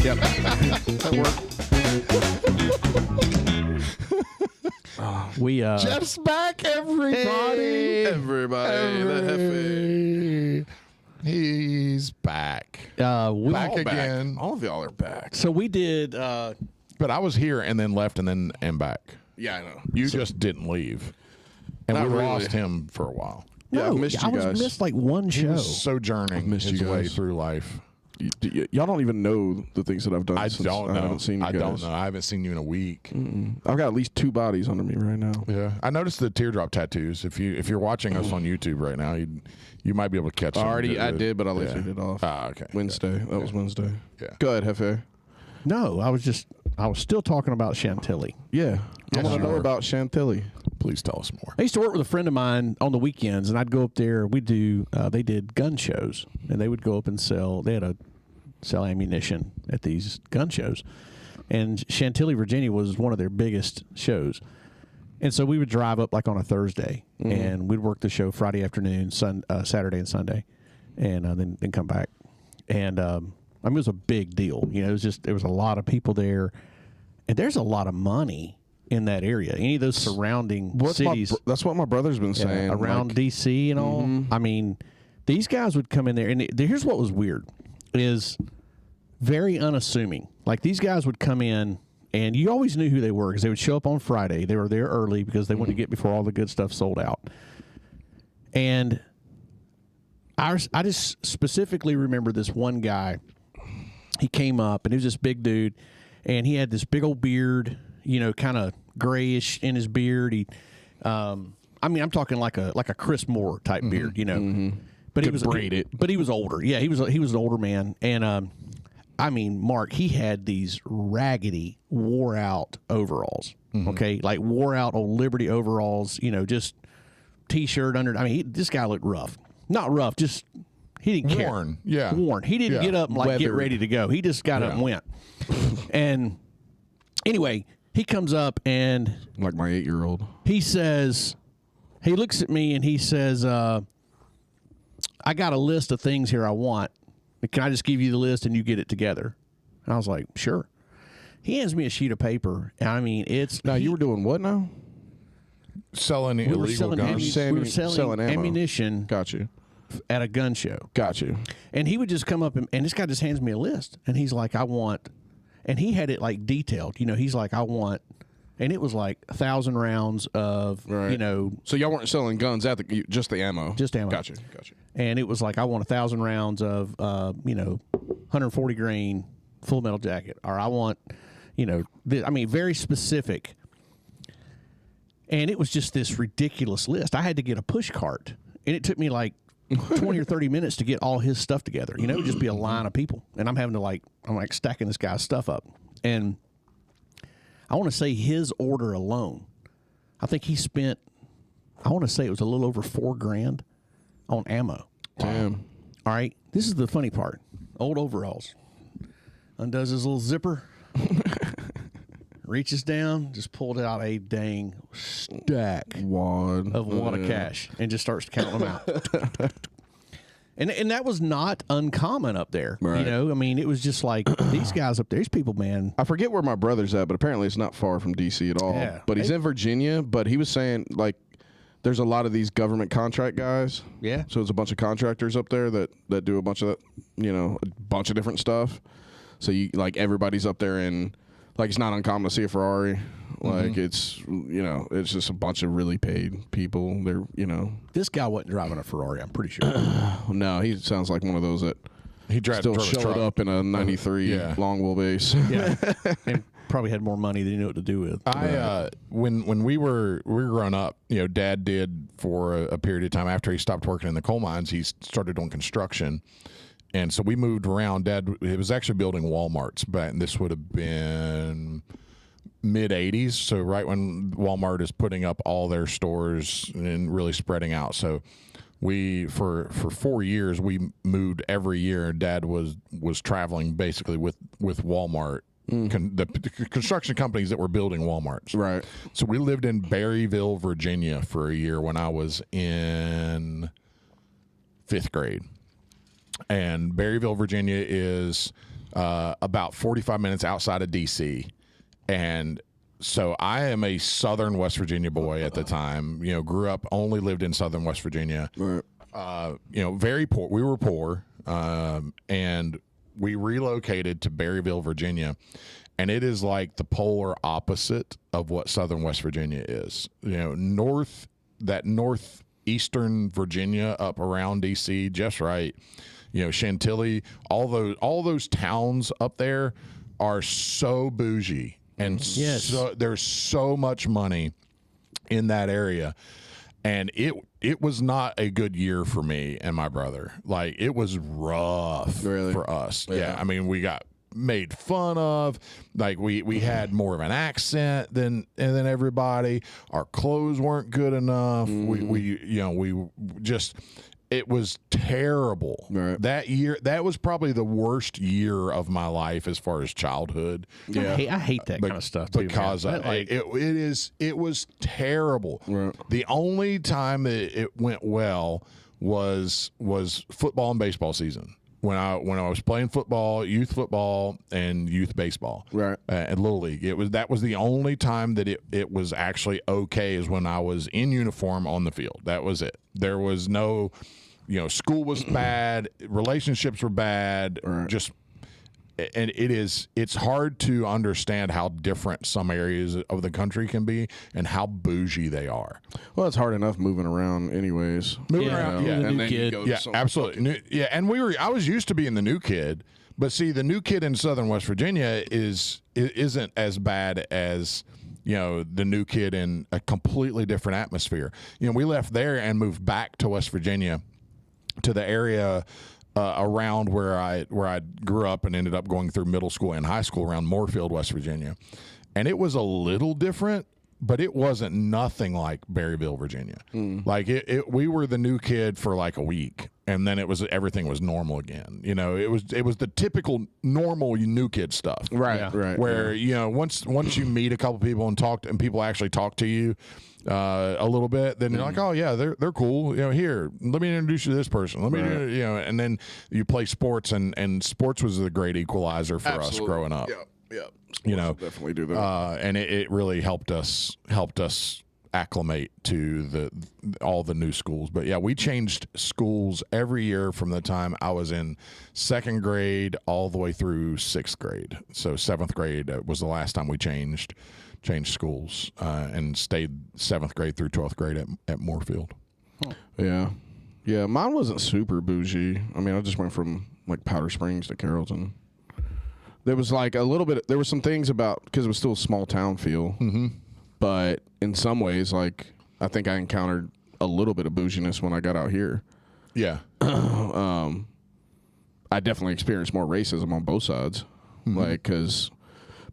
Yep. That worked. We Jeff's back, everybody. Hey, everybody, the Jefe. He's back. back again. All of y'all are back. So we did. But I was here and then left and then back. Yeah, I know. You just didn't leave. And Not we really. lost him for a while. Yeah, no, I missed you guys. I was missed like one He show. was sojourning missed his you way guys. through life. Y'all don't even know the things that I've done I since don't know. I haven't seen you I guys. don't know. I haven't seen you in a week. I've got at least 2 bodies under me right now. Yeah, I noticed the teardrop tattoos. If you're watching us on YouTube right now, you might be able to catch. I did, but I lifted it off. Ah, okay. Wednesday. That was Wednesday. Yeah. Go ahead, Jefe. No, I was still talking about Chantilly. Yeah. I Yes, want you to know were. about Chantilly. Please tell us more. I used to work with a friend of mine on the weekends, and I'd go up there. They did gun shows, and they would go up and sell. They had to sell ammunition at these gun shows, and Chantilly, Virginia, was one of their biggest shows. And so we would drive up like on a Thursday, and we'd work the show Friday afternoon, Saturday and Sunday, and then come back. And I mean, it was a big deal. You know, there was a lot of people there, and there's a lot of money in that area. Any of those surrounding cities. That's what my brother's been saying. Around D.C. and all. I mean, these guys would come in there, and here's what was weird, is very unassuming. Like, these guys would come in, and you always knew who they were because they would show up on Friday. They were there early because they wanted to get before all the good stuff sold out. And I just specifically remember this one guy. He came up, and he was this big dude, and he had this big old beard, you know, kind of grayish in his beard. I mean, I'm talking like a Chris Moore type beard, you know. But he was braided. But he was older. Yeah, he was an older man, and I mean, Mark, he had these raggedy, wore out overalls. Okay, like wore out old Liberty overalls. You know, just t-shirt under. I mean, this guy looked rough. Not rough, just he didn't care. Worn, yeah. Worn. He didn't get up and like get ready to go. He just got up and went. And anyway, he comes up and Like my 8-year-old. he says, he looks at me and he says, I got a list of things here I want. Can I just give you the list and you get it together? And I was like, sure. He hands me a sheet of paper. And I mean, it's... Now, you were doing what now? Selling we were illegal selling, guns. we were selling ammo. ammunition Got you. at a gun show. Got you. And he would just come up and this guy just hands me a list. And he's like, I want... And he had it like detailed. You know, he's like, I want... And it was like 1,000 rounds of, you know... So y'all weren't selling guns at just the ammo? Just ammo. Gotcha. And it was like, I want 1,000 rounds of, you know, 140 grain full metal jacket. Or I want, you know, I mean, very specific. And it was just this ridiculous list. I had to get a push cart. And it took me like 20 or 30 minutes to get all his stuff together. You know, it would just be a line of people. And I'm having to I'm stacking this guy's stuff up. And I want to say his order alone, I think he spent, I want to say it was a little over $4,000 on ammo. Damn. All right. This is the funny part. Old overalls. Undoes his little zipper. Reaches down, just pulled out a dang stack Wad. of cash and just starts counting them out. And that was not uncommon up there. Right. You know, I mean, it was just like these guys up there, these people, man. I forget where my brother's at, but apparently it's not far from D.C. at all. Yeah. But he's in Virginia, but he was saying, like, there's a lot of these government contract guys. Yeah. So there's a bunch of contractors up there that do a bunch of that, you know, a bunch of different stuff. So you like everybody's up there and like it's not uncommon to see a Ferrari. Like it's, you know, it's just a bunch of really paid people. They're, you know. This guy wasn't driving a Ferrari, I'm pretty sure. No, he sounds like one of those that He still drove a showed truck. up in a 93 long wheelbase. Yeah. And probably had more money than he knew what to do with. When we were growing up, you know, Dad did for a period of time after he stopped working in the coal mines, he started doing construction. And so we moved around. Dad, it was actually building Walmarts, but this would have been mid-'80s, so right when Walmart is putting up all their stores and really spreading out. So we, for 4 years, we moved every year. Dad was traveling basically with Walmart, the construction companies that were building Walmarts. Right. So we lived in Berryville, Virginia for a year when I was in 5th grade. And Berryville, Virginia is about 45 minutes outside of D.C. And so I am a southern West Virginia boy at the time. Grew up, only lived in southern West Virginia. Right. Very poor. We were poor, and we relocated to Berryville, Virginia. And it is like the polar opposite of what southern West Virginia is. Northeastern Virginia up around D.C., just right. Chantilly, all those towns up there are so bougie, and so there's so much money in that area. And it was not a good year for me and my brother. Like, it was rough for us. Yeah. I mean, we got made fun of. Like, we had more of an accent than everybody. Our clothes weren't good enough. It was terrible. Right. That year, that was probably the worst year of my life as far as childhood. Yeah, I hate that kind of stuff too, because it was terrible. Right. The only time that it went well was football and baseball season. When I was playing football, youth football and youth baseball, right, and Little League, that was the only time that it was actually okay, is when I was in uniform on the field. That was it. There was no, school was bad, relationships were bad, right. And it's hard to understand how different some areas of the country can be and how bougie they are. Well, it's hard enough moving around anyways. Moving around, and then kid. you go to absolutely. And I was used to being the new kid, but see, the new kid in southern West Virginia isn't as bad as the new kid in a completely different atmosphere. We left there and moved back to West Virginia, to the area around where I grew up and ended up going through middle school and high school, around Moorefield, West Virginia. And it was a little different, but it wasn't nothing like Berryville, Virginia. Like we were the new kid for like a week, and then everything was normal again. It was the typical normal new kid stuff. Right, Yeah. right. Where, once you meet a couple people and people actually talk to you a little bit, then you're like, oh yeah, they're cool. Here, let me introduce you to this person. Let me, and then you play sports, and sports was the great equalizer for us growing up. Yeah. Definitely do that. And it really helped us acclimate to all the new schools. But yeah, we changed schools every year from the time I was in second grade all the way through sixth grade. So seventh grade was the last time we changed schools, and stayed seventh grade through 12th grade at Moorefield. Yeah. Mine wasn't super bougie. I mean, I just went from like Powder Springs to Carrollton. There was like a little bit. There were some things about, because it was still a small town feel. Mm-hmm. But in some ways, like, I think I encountered a little bit of bouginess when I got out here. Yeah. I definitely experienced more racism on both sides. Mm-hmm. Like, because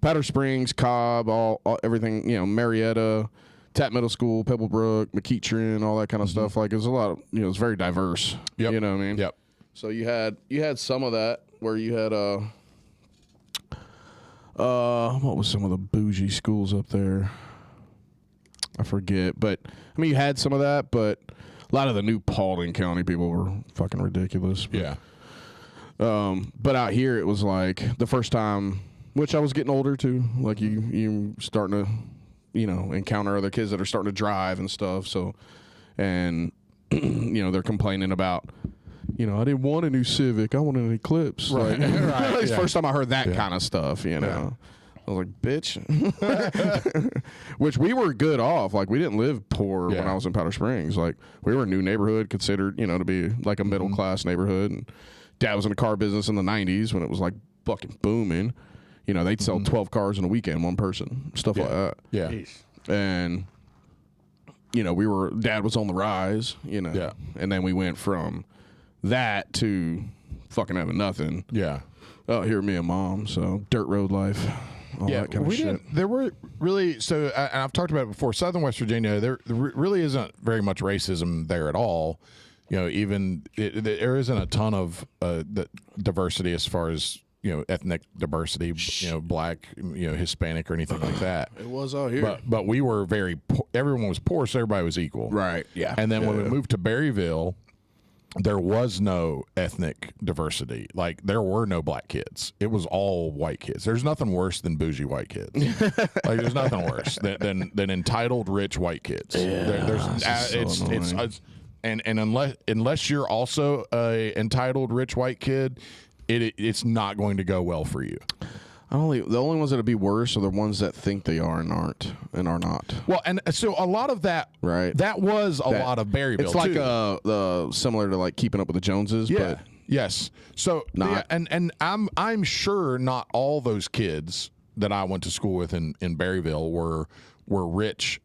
Powder Springs, Cobb, all everything, Marietta, Tatt Middle School, Pebblebrook, McEachern, all that kind of stuff. Like, it was a lot of, it's very diverse. Yep. You know what I mean? Yep. So you had some of that where you had what was some of the bougie schools up there? I forget, but I mean, you had some of that, but a lot of the new Paulding County people were fucking ridiculous. But, Yeah. But out here, it was like the first time, which I was getting older too. Like you starting to, encounter other kids that are starting to drive and stuff. So, and they're complaining about, I didn't want a new Civic, I wanted an Eclipse. Right. Like, Right. it's the first time I heard that Yeah. kind of stuff. Yeah. I was like, bitch. Which we were good off. Like, we didn't live poor when I was in Powder Springs. Like, we were a new neighborhood, considered, to be like a middle class neighborhood. And Dad was in the car business in the 90s when it was like fucking booming. They'd sell 12 cars in a weekend, one person, stuff like that. Yeah. Jeez. And, Dad was on the rise, Yeah. And then we went from that to fucking having nothing. Yeah. Oh, here, me and Mom. So, dirt road life. All that kind of shit. There were really, and I've talked about it before, southern West Virginia, there really isn't very much racism there at all. There isn't a ton of diversity as far as, ethnic diversity, black, Hispanic or anything like that. It was out here. But we were very poor. Everyone was poor, so everybody was equal. Right, yeah. And then when we Yeah. moved to Berryville, there was no ethnic diversity. Like, there were no black kids. It was all white kids. There's nothing worse than bougie white kids. Like, there's nothing worse than entitled rich white kids. And unless you're also a entitled rich white kid, it's not going to go well for you. The only ones that'll be worse are the ones that think they are and aren't and are not. Well, and so a lot of that, right? That was a lot of Berryville. It's like similar to like Keeping Up with the Joneses. Yeah. But yes. So not. Yeah, and I'm sure not all those kids that I went to school with in Berryville were rich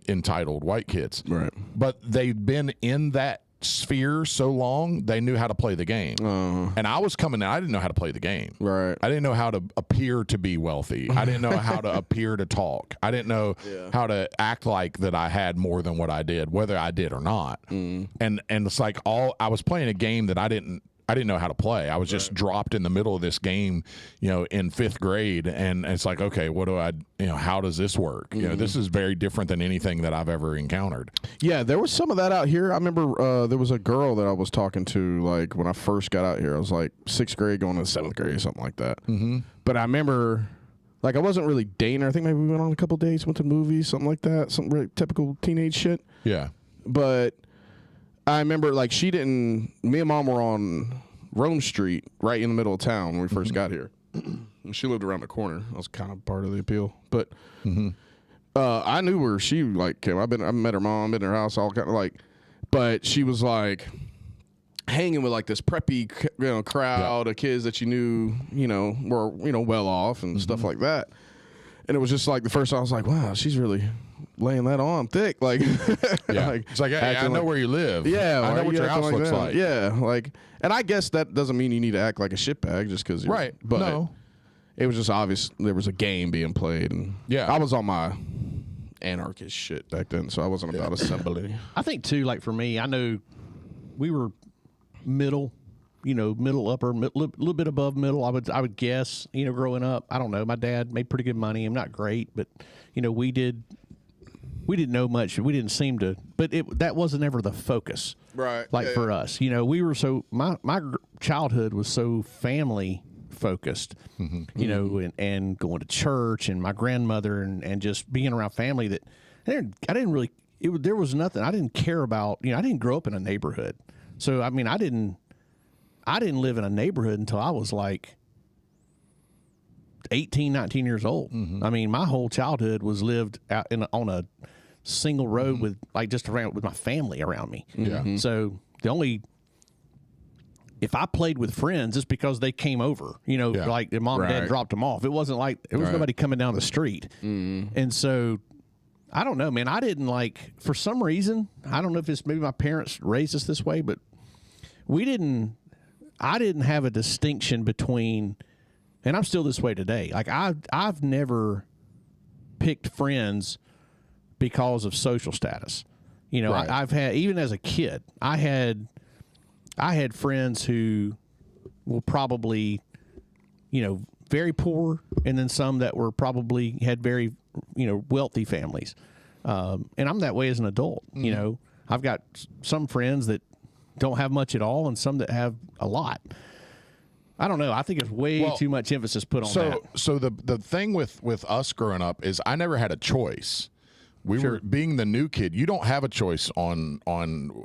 entitled white kids. Right. But they've been in that sphere so long, they knew how to play the game. And I was coming in, I didn't know how to play the game. Right. I didn't know how to appear to be wealthy. I didn't know how to appear to talk. I didn't know how to act like that I had more than what I did, whether I did or not. And it's like I was playing a game that I didn't know how to play. I was just dropped in the middle of this game, in 5th grade, and it's like, okay, what do I, how does this work? This is very different than anything that I've ever encountered. Yeah, there was some of that out here. I remember there was a girl that I was talking to, like, when I first got out here. I was like 6th grade going to 7th grade or something like that. But I remember, like, I wasn't really dating her. I think maybe we went on a couple dates, went to movies, something like that, some really typical teenage shit. Yeah. But I remember, like, me and Mom were on Rome Street, right in the middle of town when we first got here. She lived around the corner. That was kind of part of the appeal. But I knew where she, like, came. I met her mom, been in her house, all kind of, like, but she was, like, hanging with, like, this preppy, crowd of kids that you knew, were, well off and stuff like that. And it was just, like, the first time I was like, wow, she's really laying that on thick. Like, like, it's like, hey, I know where you live. Yeah. I know what your house looks like. Yeah. Like, and I guess that doesn't mean you need to act like a shitbag just because you're right. But no. It was just obvious there was a game being played. And I was on my anarchist shit back then, so I wasn't about assembly. I think, too, like, for me, I know we were middle, middle, upper, little bit above middle, I would guess, growing up. I don't know. My dad made pretty good money. I'm not great, but, we didn't know much. We didn't seem to, but that wasn't ever the focus. Right. Like for us, we were so, my childhood was so family focused, and going to church and my grandmother and just being around family that I didn't really, there was nothing I didn't care about. I didn't grow up in a neighborhood. So, I mean, I didn't live in a neighborhood until I was like 18, 19 years old. I mean, my whole childhood was lived out on a single road with, like, just around with my family around me. Yeah. So if I played with friends, it's because they came over, like their mom and dad dropped them off. It wasn't like there was nobody coming down the street. And so I don't know, man. I didn't, like, for some reason, I don't know if it's maybe my parents raised us this way, but I didn't have a distinction between, and I'm still this way today. Like, I've never picked friends because of social status. I've had, even as a kid, I had friends who were probably, very poor, and then some that were probably had very, wealthy families. And I'm that way as an adult. I've got some friends that don't have much at all and some that have a lot. I don't know. I think there's way too much emphasis put on that. So the thing with us growing up is I never had a choice. We were being the new kid. You don't have a choice on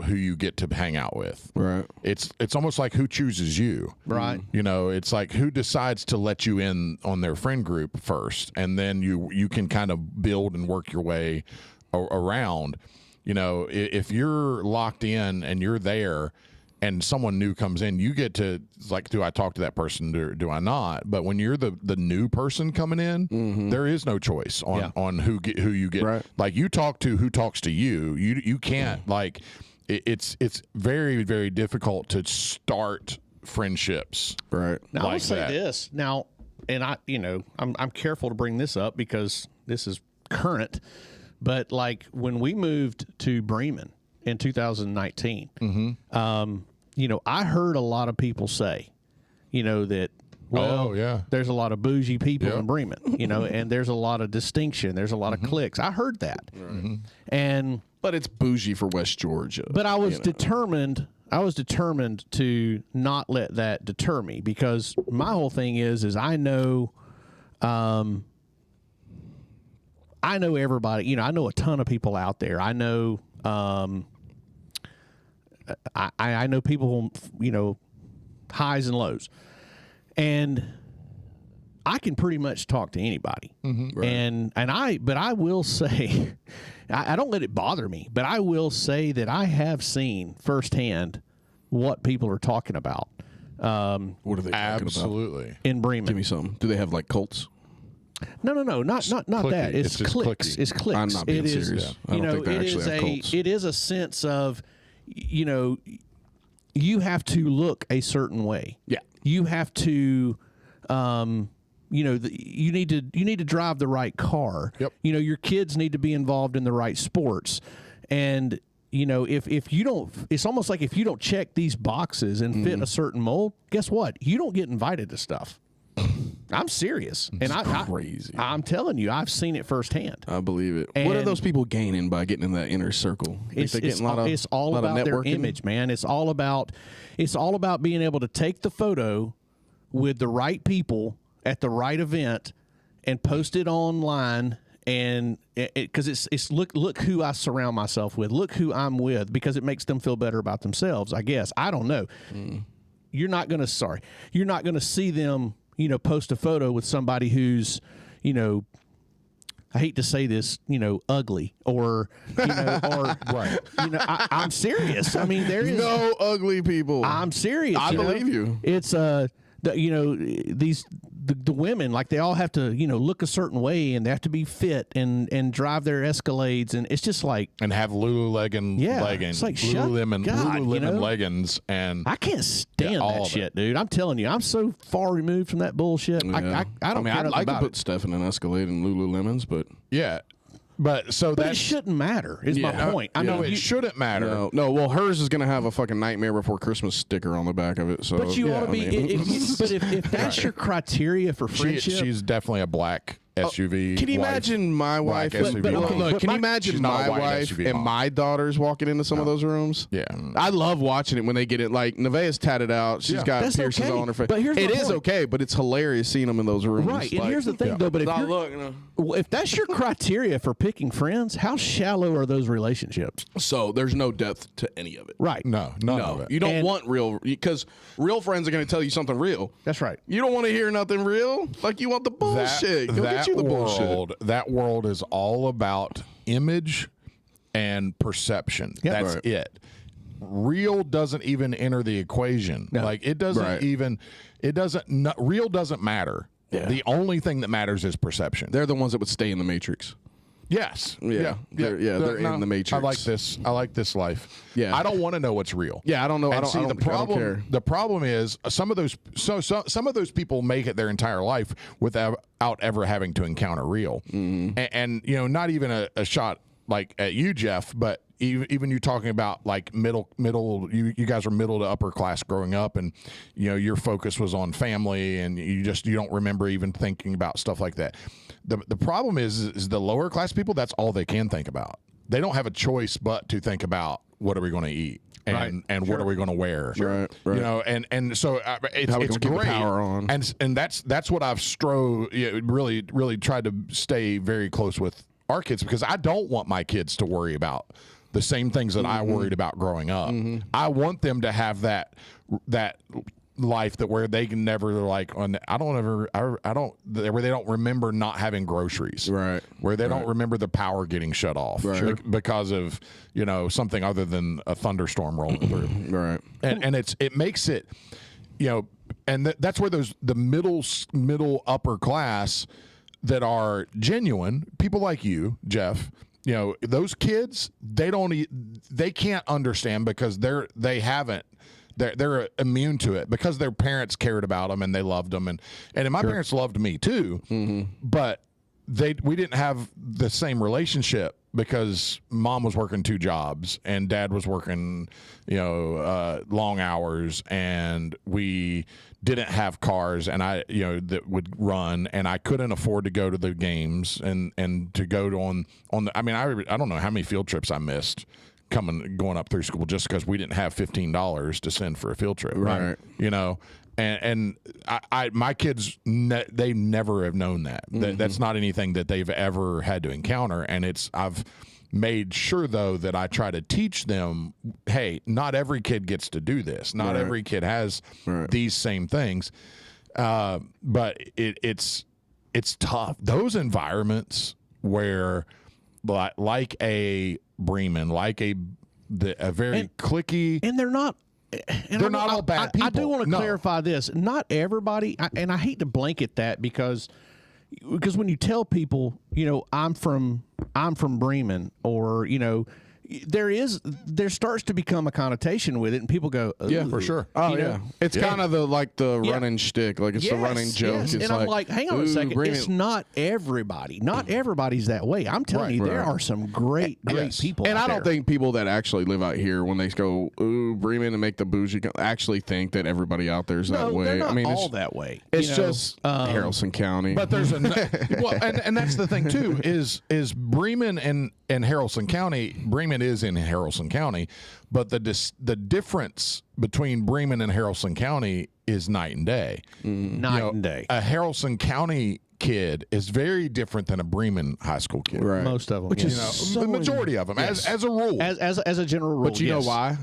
who you get to hang out with. Right. It's almost like who chooses you. Right. It's like who decides to let you in on their friend group first, and then you can kind of build and work your way around. If you're locked in and you're there and someone new comes in, you get to, like, do I talk to that person or do I not? But when you're the new person coming in, there is no choice on who you get. Right. Like, you talk to who talks to you. You can't, like, it's very, very difficult to start friendships. Right. Now, like I will say this. Now, and I'm careful to bring this up because this is current, but, like, when we moved to Bremen in 2019, I heard a lot of people say, that, there's a lot of bougie people in Bremen, and there's a lot of distinction. There's a lot of cliques. I heard that. But it's bougie for West Georgia. But I was determined. determined to not let that deter me, because my whole thing is I know everybody. You know, I know a ton of people out there. I know I know people, you know, highs and lows, and I can pretty much talk to anybody. Right. But I will say, I don't let it bother me, but I will say that I have seen firsthand what people are talking about. What are they talking Absolutely. In Bremen? Give me something. Do they have like cults? No, not that. It's clicks. It's clicks. I'm not being serious. I don't think they actually have cults. It is a sense of, you know, you have to look a certain way. Yeah. You have to, you know, you need to drive the right car. Yep. You know, your kids need to be involved in the right sports. And, you know, if you don't, it's almost like if you don't check these boxes and fit a certain mold, guess what? You don't get invited to stuff. I'm serious. Crazy. I'm telling you, I've seen it firsthand. I believe it. And what are those people gaining by getting in that inner circle? It's all about their image, man. It's all about being able to take the photo with the right people at the right event and post it online, and because it's look who I surround myself with, look who I'm with, because it makes them feel better about themselves, I guess. I don't know. You're not going to see them, you know, post a photo with somebody who's, you know, I hate to say this, you know, ugly, or, you know, or Right. You know, I'm serious. I mean, there is no ugly people. I'm serious. I believe you. It's you know, the women, like, they all have to, you know, look a certain way, and they have to be fit and drive their Escalades, and it's just like, and have Lululemon leggings, it's like, Lululemon you know? leggings, and I can't stand all that of shit, dude. I'm telling you, I'm so far removed from that bullshit. Yeah. I don't care I'd like to about put it. Steph in an Escalade and Lululemons, but yeah. But so But that it shouldn't matter, is my point. I no, know it shouldn't matter. no. Well, hers is going to have a fucking Nightmare Before Christmas sticker on the back of it. So, but you ought to be. I mean, But if that's your criteria for friendship, She's definitely a black SUV. can you wife. imagine my wife? Black SUV But, mom. look, can you She's imagine not a my white wife SUV and mom. my daughters walking into some of those rooms? Yeah. I love watching it when they get it. Like, Nevaeh's tatted out. She's got That's piercings okay. all on her face. But here's my it is point. okay, but it's hilarious seeing them in those rooms. right? And Like, here's the thing, though. But if now you're, look, you know. well, if that's your criteria for picking friends, how shallow are those relationships? So there's no depth to any of it. Right. No, none of it. You don't And- want real, because real friends are going to tell you something real. That's right. You don't want to hear nothing real. Like, you want the bullshit. Go get you the bullshit. That world is all about image and perception. Yep. That's Right. it. Real doesn't even enter the equation. No. Like, it doesn't Right. even. It doesn't. Real doesn't matter. Yeah. The only thing that matters is perception. They're the ones that would stay in the Matrix. Yes. Yeah. They're in the Matrix. I like this. I like this life. Yeah. I don't want to know what's real. Yeah, I don't know. I And don't, see, I don't, the I don't problem. care. The problem is some of those. Some of those people make it their entire life without ever having to encounter real. Mm-hmm. And you know, not even a shot like at you, Jeff, but even you talking about like middle. You guys are middle to upper class growing up, and you know your focus was on family, and you don't remember even thinking about stuff like that. The problem is the lower class people. That's all they can think about. They don't have a choice but to think about what are we going to eat and what are we going to wear. Right. You know, and so it's How we it's gonna keep the great. power on. And that's what I've really tried to stay very close with our kids, because I don't want my kids to worry about the same things that I worried about growing up. I want them to have that life that where they can never where they don't remember not having groceries, Right. where they don't remember the power getting shut off because of, you know, something other than a thunderstorm rolling through. Right. And it makes it, you know, and that's where the middle upper class that are genuine people like you, Jeff, you know, those kids, they can't understand because they're immune to it because their parents cared about them and they loved them, and my parents loved me too, but we didn't have the same relationship because mom was working 2 jobs and dad was working, you know, long hours, and we didn't have cars, and that would run, and I couldn't afford to go to the games and to go on the. I mean, I don't know how many field trips I missed going up through school just because we didn't have $15 to send for a field trip. Right. You know, and my kids, they never have known that. That's not anything that they've ever had to encounter. And I've made sure, though, that I try to teach them, hey, not every kid gets to do this. Not every kid has these same things. But it's tough. Those environments where, like a Bremen, like a very cliquey, and they're not. And they're not all bad people. I do want to clarify this. Not everybody, and I hate to blanket that because when you tell people, you know, I'm from Bremen, or, you know, there starts to become a connotation with it, and people go, yeah, for sure. Oh, yeah. It's kind of the running shtick. Like, it's the running joke. Yes. It's and I'm like, hang on a second. Bremen. It's not everybody. Not everybody's that way. I'm telling you, there are some great people And out I don't there. think people that actually live out here, when they go, ooh, Bremen, and make the bougie, actually think that everybody out there is that way. They're not I mean, all it's that way. It's you know? just Haralson County. But there's well, and that's the thing too, is Bremen and Haralson County. Bremen is in Haralson County, but the difference between Bremen and Haralson County is night and day. Night and day. A Haralson County kid is very different than a Bremen high school kid. Right. Most of them, Which is the majority of them, as a rule. as a general rule. But you know why?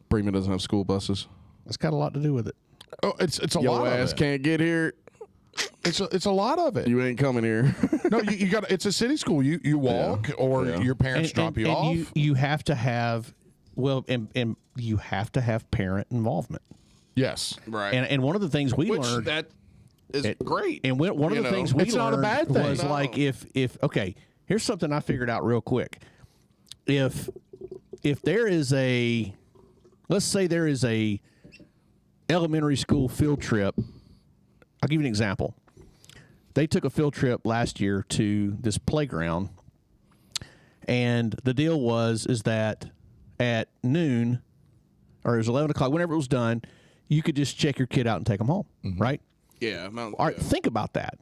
Bremen doesn't have school buses. It's got a lot to do with it. Oh, it's a Your lot of ass it. can't get here. It's a lot of it. You ain't coming here. No, you got. It's a city school. You walk, or your parents drop you off. You have to have and you have to have parent involvement. Yes, Right. And one of the things we learned that is great. And one of the things we It's not a learned bad thing. was No. like if okay, here's something I figured out real quick. If there is let's say there is a elementary school field trip, I'll give you an example. They took a field trip last year to this playground, and the deal is that at noon, or it was 11 o'clock, whenever it was done, you could just check your kid out and take them home, right? Yeah. All right, think about that.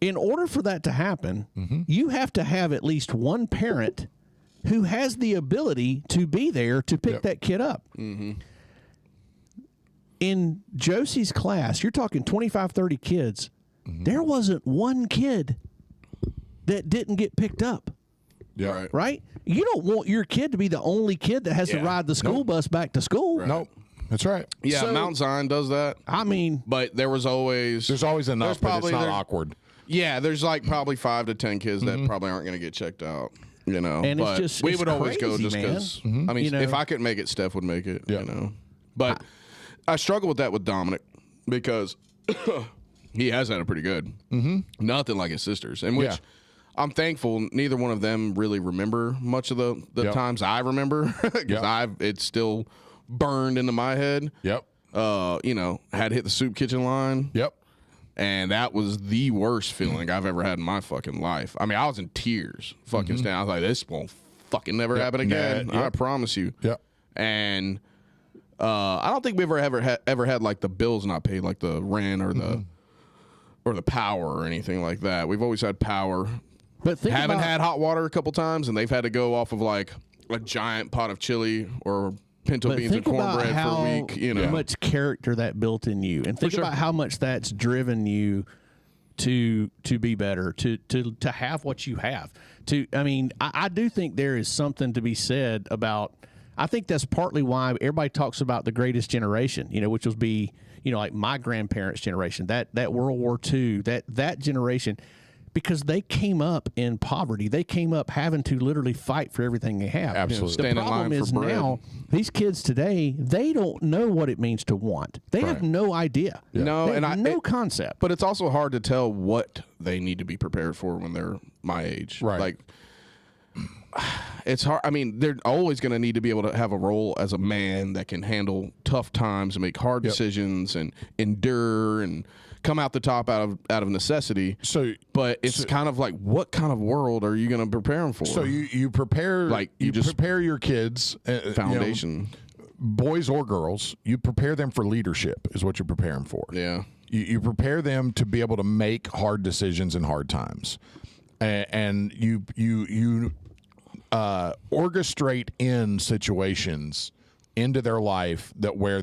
In order for that to happen, you have to have at least one parent who has the ability to be there to pick that kid up. In Josie's class, you're talking 25, 30 kids. There wasn't one kid that didn't get picked up. Yeah. Right? You don't want your kid to be the only kid that has to ride the school bus back to school. Nope. That's right. Yeah, So- Mount Zion does that. I mean, But there's always enough, but it's not awkward. Yeah, there's like probably 5 to 10 kids that probably aren't going to get checked out. You know, And it's but just- we it's would always go crazy, just man. because. I mean, You know? if I couldn't make it, Steph would make it. Yeah. You know, but I struggle with that with Dominic because he has had it pretty good. Nothing like his sisters, and which I'm thankful. Neither one of them really remember much of the times I remember because it's still burned into my head. Yep. You know, had hit the soup kitchen line. Yep. And that was the worst feeling I've ever had in my fucking life. I mean, I was in tears, fucking standing. I was like, this won't fucking never happen again. I promise you. Yep. And I don't think we've ever had like the bills not paid, like the rent or the power or anything like that. We've always had power. but think Haven't about, had hot water a couple times, and they've had to go off of like a giant pot of chili or pinto but beans and think about cornbread for how a week. You know, much character that built in you, and think sure. about how much that's driven you to be better, to have what you have. I mean, I do think there is something to be said about. I think that's partly why everybody talks about the greatest generation, you know, which will be, you know, like my grandparents' generation, that World War II, that generation, because they came up in poverty. They came up having to literally fight for everything they have. Absolutely. Stand The in problem line for is bread. now these kids today, they don't know what it means to want. They have no idea. No, They and have no concept. But it's also hard to tell what they need to be prepared for when they're my age. Right. Like, it's hard. I mean, they're always going to need to be able to have a role as a man that can handle tough times and make hard decisions and endure and come out the top out of necessity. So, But it's kind of like, what kind of world are you going to prepare them for? so you prepare Like, you you just- prepare your kids foundation. boys or girls. You prepare them for leadership is what you prepare them for. Yeah. You prepare them to be able to make hard decisions in hard times, and you orchestrate in situations into their life that where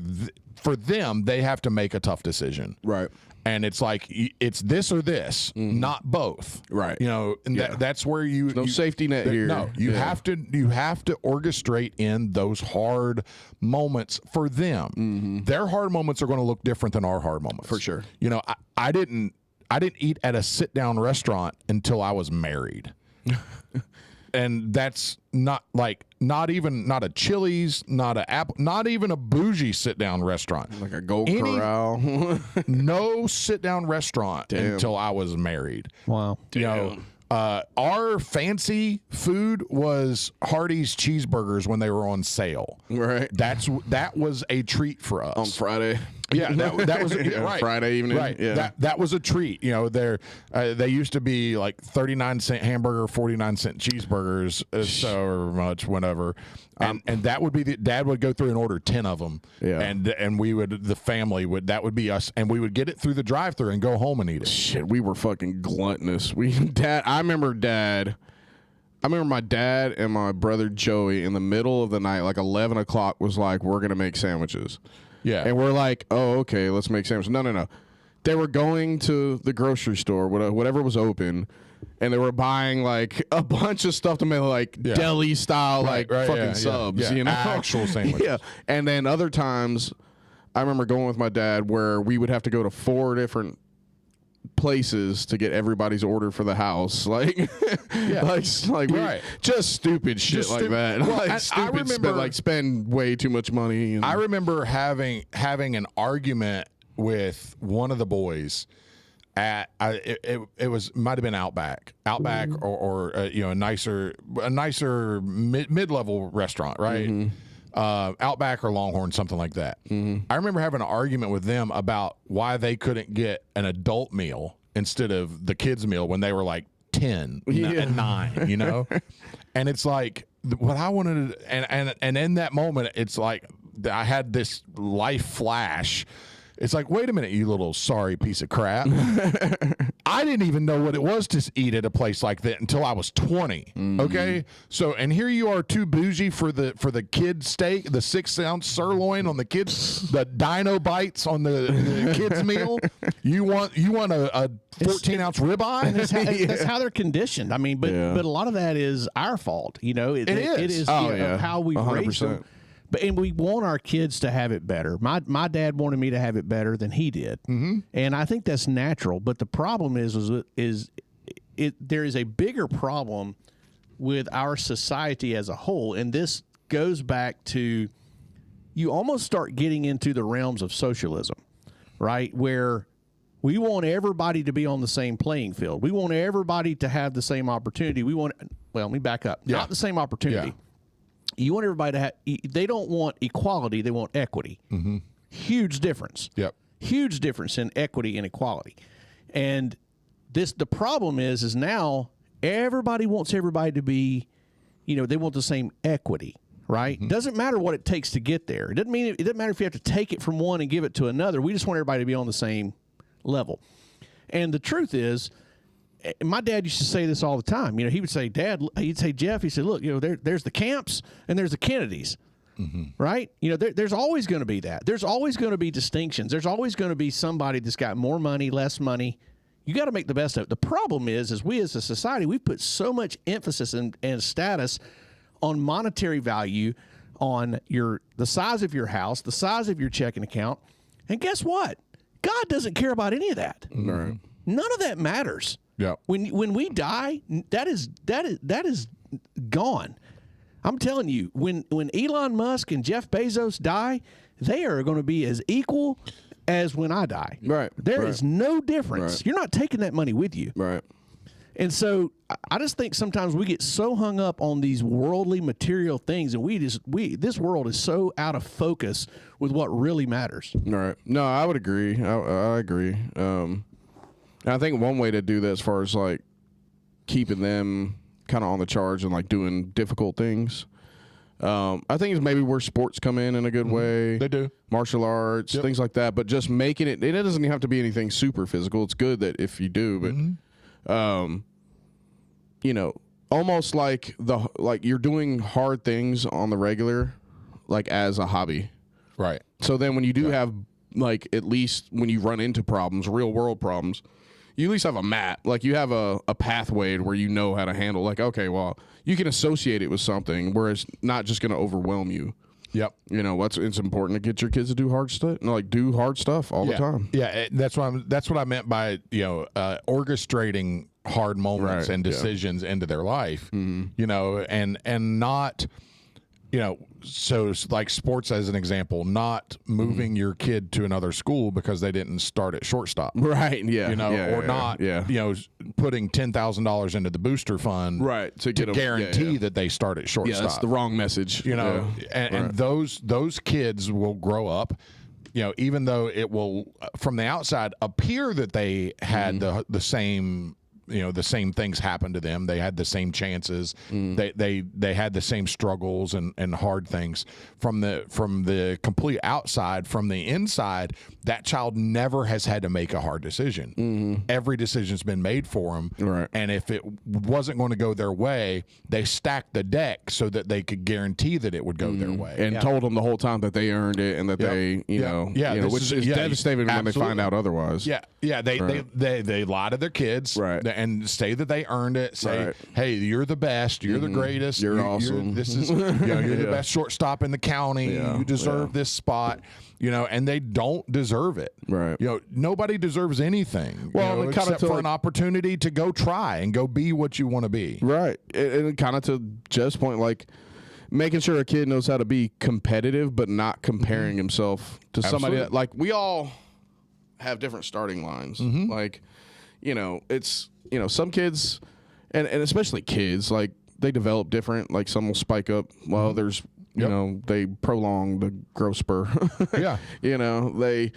for them they have to make a tough decision, right? And it's like it's this or this, not both, right? You know, and that's where no safety net here. No, you have to orchestrate in those hard moments for them. Their hard moments are going to look different than our hard moments, for sure. You know, I didn't eat at a sit down restaurant until I was married. And that's not a Chili's, not even a bougie sit down restaurant, like a Gold Corral. No sit down restaurant until I was married. Wow. You know, our fancy food was Hardee's cheeseburgers when they were on sale. Right. That was a treat for us on Friday. Yeah, that was right. Friday evening. Right. Yeah. That was a treat. You know, they used to be like 39-cent hamburger, 49-cent cheeseburgers, so much whenever. And that would be Dad would go through and order 10 of them. Yeah. And we would, the family would, that would be us, and we would get it through the drive-thru and go home and eat it. Shit, we were fucking gluttonous. I remember my dad and my brother Joey in the middle of the night, like 11 o'clock, was like, we're going to make sandwiches. Yeah. And we're like, oh, okay, let's make sandwiches. No. They were going to the grocery store, whatever was open, and they were buying like a bunch of stuff to make like deli style, fucking subs, you know? Actual sandwiches. Yeah. And then other times, I remember going with my dad where we would have to go to 4 different places to get everybody's order for the house, just stupid shit like that. Like stupid, spend way too much money. I remember having an argument with one of the boys at it was might have been Outback or a nicer mid-level restaurant, right? Outback or Longhorn, something like that. I remember having an argument with them about why they couldn't get an adult meal instead of the kids meal when they were like 10 and 9, you know? And it's like what I wanted to, and in that moment, it's like I had this life flash. It's like, wait a minute, you little sorry piece of crap. I didn't even know what it was to eat at a place like that until I was 20. Okay, so and here you are, too bougie for the kid steak, the 6-ounce sirloin on the kids, the dino bites on the kids meal. You want a 14-ounce ribeye. That's how they're conditioned. I mean, but a lot of that is our fault. You know, it is how we raise them. And we want our kids to have it better. My dad wanted me to have it better than he did, and I think that's natural. But the problem is there is a bigger problem with our society as a whole, and this goes back to you almost start getting into the realms of socialism, right? Where we want everybody to be on the same playing field. We want everybody to have the same opportunity. Let me back up. Not the same opportunity. Yeah. You want everybody to have, they don't want equality, they want equity. Huge difference. Yep. Huge difference in equity and equality. And the problem is now everybody wants everybody to be, they want the same equity, right? Doesn't matter what it takes to get there. It doesn't matter if you have to take it from one and give it to another. We just want everybody to be on the same level. And the truth is, my dad used to say this all the time. He would say, he'd say, Jeff, he said, look, there's the Camps and there's the Kennedys, right? There's always going to be that. There's always going to be distinctions. There's always going to be somebody that's got more money, less money. You got to make the best of it. The problem is we as a society, we put so much emphasis and status on monetary value, on the size of your house, the size of your checking account. And guess what? God doesn't care about any of that. Right. None of that matters. Yeah. When we die, that is gone. I'm telling you, when Elon Musk and Jeff Bezos die, they are going to be as equal as when I die. Right. There is no difference. Right. You're not taking that money with you. Right. And so I just think sometimes we get so hung up on these worldly material things, and this world is so out of focus with what really matters. Right. No, I would agree. I agree. I think one way to do that, as far as like keeping them kind of on the charge and like doing difficult things, I think is maybe where sports come in a good way. They do. Martial arts, things like that. But just making it doesn't have to be anything super physical. It's good that if you do, but almost like you're doing hard things on the regular, like as a hobby. Right. So then when you do have, like, at least when you run into problems, real world problems, you at least have a map. Like, you have a pathway where you know how to handle, like, okay, well, you can associate it with something where it's not just going to overwhelm you. Yep. You know, it's important to get your kids to do hard stuff, like do hard stuff all the time. Yeah, that's what I meant by, orchestrating hard moments and decisions into their life. You know, and not, so like sports as an example, not moving your kid to another school because they didn't start at shortstop. Right. Yeah. Or not, putting $10,000 into the booster fund. Right. To guarantee that they start at shortstop. Yeah, that's the wrong message. And those kids will grow up, even though it will, from the outside, appear that they had the same, the same things happened to them. They had the same chances. They had the same struggles and hard things. From the complete outside, from the inside, that child never has had to make a hard decision. Every decision's been made for them. Right. And if it wasn't going to go their way, they stacked the deck so that they could guarantee that it would go their way. And told them the whole time that they earned it and that they, which is devastating when they find out otherwise. They lie to their kids. Right. And say that they earned it. Say, hey, you're the best. You're the greatest. You're awesome. This is you're the best shortstop in the county. You deserve this spot. And they don't deserve it. Right. Nobody deserves anything. Well, except for an opportunity to go try and go be what you want to be. Right. And kind of to Jeff's point, like making sure a kid knows how to be competitive, but not comparing himself to somebody that, like, we all have different starting lines. Like, it's, some kids, and especially kids, like, they develop different. Like, some will spike up. Well, there's, they prolong the growth spur. They.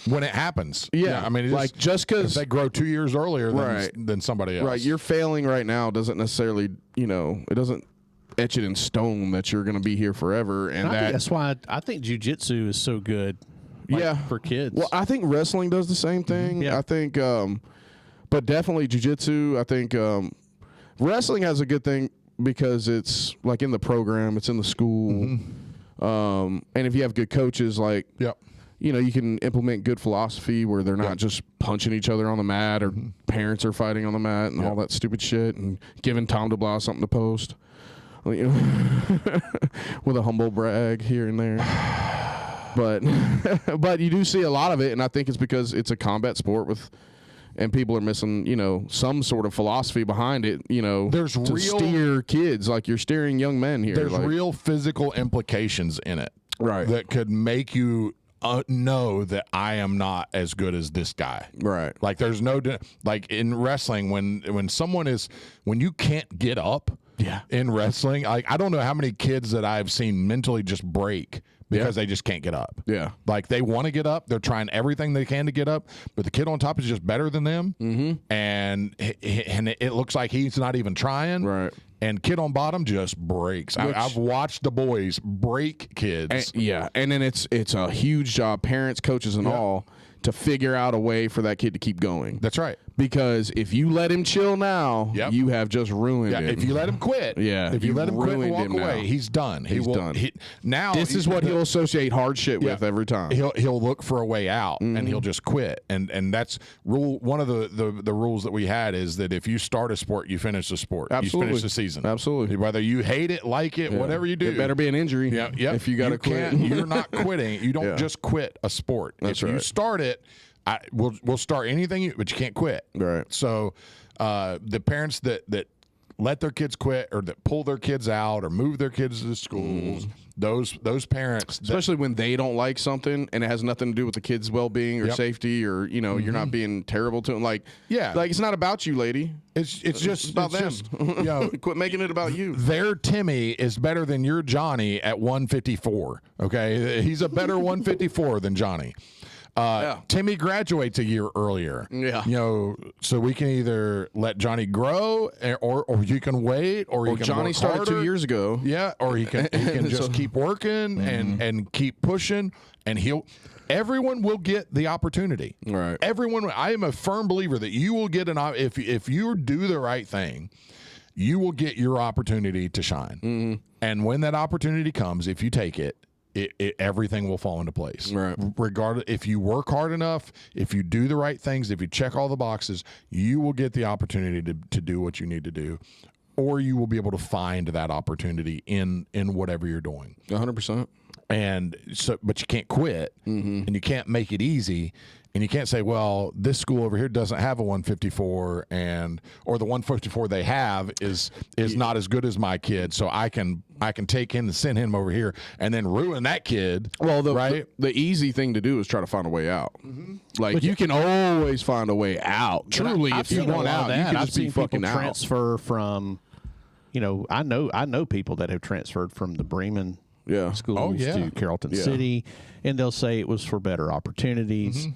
When it happens. Yeah. I mean, like, just because they grow 2 years earlier than somebody else. Right. You're failing right now doesn't necessarily, it doesn't etch it in stone that you're going to be here forever. And that's why I think jiu-jitsu is so good. For kids. Well, I think wrestling does the same thing. I think, but definitely jiu-jitsu. I think wrestling has a good thing because it's like in the program, it's in the school, and if you have good coaches, like you can implement good philosophy where they're not just punching each other on the mat, or parents are fighting on the mat and all that stupid shit, and giving Tom DeBlau something to post, with a humble brag here and there. But you do see a lot of it, and I think it's because it's a combat sport and people are missing, some sort of philosophy behind it, There's to steer kids, like you're steering young men here. There's real physical implications in it. Right. That could make you know that I am not as good as this guy. Right. Like there's like in wrestling, when you can't get up in wrestling, like I don't know how many kids that I've seen mentally just break because they just can't get up. Yeah. Like they want to get up. They're trying everything they can to get up, but the kid on top is just better than them. And it looks like he's not even trying. Right. And kid on bottom just breaks. I've watched the boys break kids. And then it's a huge job, parents, coaches, and all, to figure out a way for that kid to keep going. That's right. Because if you let him chill now, you have just ruined him. If you let him quit, if you let him quit and walk away, now. He's done. He's done. Now this is what he'll associate hard shit with every time. He'll look for a way out and he'll just quit. And that's one of the rules that we had is that if you start a sport, you finish the sport. Absolutely. You finish the season. Absolutely. Whether you hate it, like it, whatever you do. It better be an injury. If you got to quit. You're not quitting. You don't just quit a sport. That's if you start it, we'll start anything, but you can't quit. Right. So the parents that let their kids quit or that pull their kids out or move their kids to the schools, those parents, especially when they don't like something and it has nothing to do with the kid's well-being or safety, or you're not being terrible to them. Like it's not about you, lady. It's just about them. Quit making it about you. Their Timmy is better than your Johnny at 154. Okay, he's a better 154 than Johnny. Timmy graduates a year earlier. So we can either let Johnny grow, or you can wait, or you can Johnny work started harder. 2 years ago. Or he can just keep working and keep pushing, and everyone will get the opportunity. Right. Everyone. I am a firm believer that you will get if you do the right thing. you will get your opportunity to shine. And when that opportunity comes, if you take it, everything will fall into place. Right. Regardless, if you work hard enough, if you do the right things, if you check all the boxes, you will get the opportunity to do what you need to do, or you will be able to find that opportunity in whatever you're doing. 100%. And so, but you can't quit, and you can't make it easy, and you can't say, well, this school over here doesn't have a 154, or the 154 they have is not as good as my kid, so I can take him and send him over here and then ruin that kid. Well, right? The easy thing to do is try to find a way out. Like, you can always find a way out. Truly, if you want out, you can just be fucking out. Transfer from, I know people that have transferred from the Bremen schools to Carrollton City, and they'll say it was for better opportunities.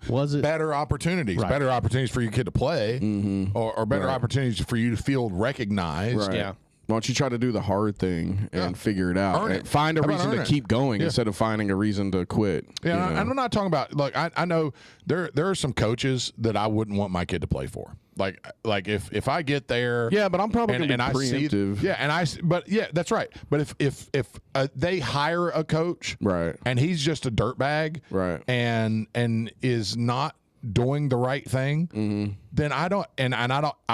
Was it better opportunities? Right. Better opportunities for your kid to play, or better opportunities for you to feel recognized. Right. Yeah. Why don't you try to do the hard thing and figure it out? Earn And it. find a How about reason earn to it? keep going instead of finding a reason to quit. Yeah, and I'm not talking about, like, I know there are some coaches that I wouldn't want my kid to play for. Like if I get there, Yeah, but I'm probably and going to I be see, preemptive. but that's right. But if they hire a coach, Right. and he's just a dirtbag, Right. and is not doing the right thing, then I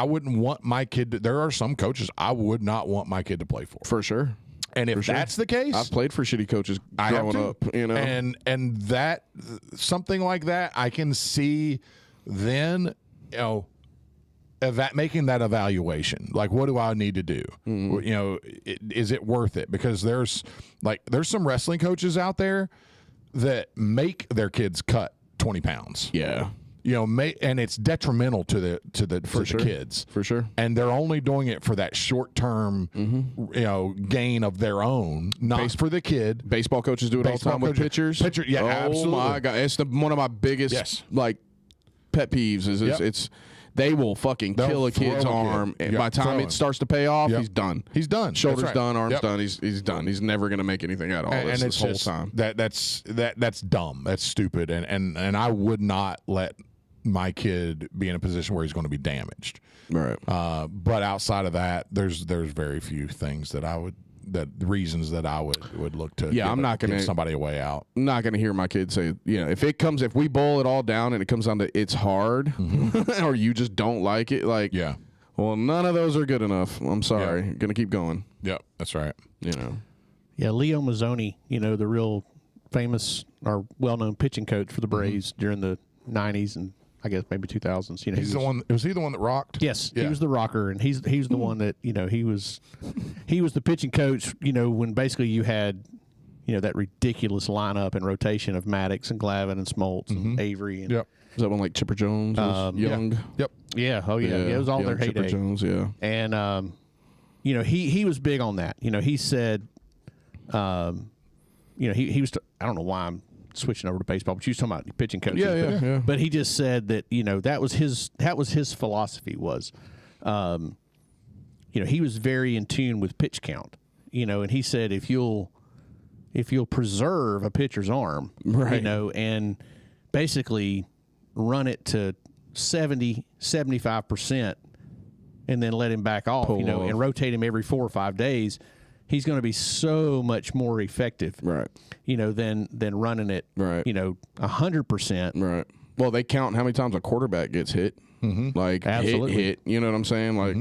wouldn't want my kid to, there are some coaches I would not want my kid to play for. For sure. And if that's the case, I've played for shitty coaches I have growing to. up, and that something like that, I can see then, making that evaluation. Like, what do I need to do? Is it worth it? Because there's some wrestling coaches out there that make their kids cut 20 pounds. Yeah. And it's detrimental to the kids. For sure. And they're only doing it for that short term, gain of their own, not for the kid. Baseball coaches do it all the time with pitchers. Yeah, oh absolutely. My God. It's one of my biggest pet peeves is it's they will fucking kill a kid's arm, and by the time it starts to pay off, he's done. He's done. Shoulders done, arms done. He's done. He's never going to make anything out of all And this whole just, time. That's dumb. That's stupid. And I would not let my kid be in a position where he's going to be damaged. Right. But outside of that, there's very few things reasons that I would look to. Yeah, I'm not going to give somebody a way out. I'm not going to hear my kid say, if we boil it all down and it comes down to it's hard, or you just don't like it, well, none of those are good enough. I'm sorry. You're going to keep going. Yep, that's right. Yeah, Leo Mazzoni, the real famous or well-known pitching coach for the Braves during the 90s and I guess maybe 2000s. He's the one. Was he the one that rocked? Yes, he was the rocker, and he's the one that he was the pitching coach. When basically you had that ridiculous lineup and rotation of Maddox and Glavine and Smoltz and Avery. And, Is that one like Chipper Jones was young? Yep. Yeah. Oh yeah. It was all their heyday. Chipper Jones. Yeah. And he was big on that. He said, he was. I don't know why I'm switching over to baseball, but you was talking about pitching coaches. Yeah. But he just said that that was his philosophy was, he was very in tune with pitch count, and he said if you'll preserve a pitcher's arm, right, and basically run it to 75%, and then let him back off, and rotate him every 4 or 5 days, he's going to be so much more effective, right? Than running it, right? 100%, right? Well, they count how many times a quarterback gets hit, like absolutely hit. You know what I'm saying? Like,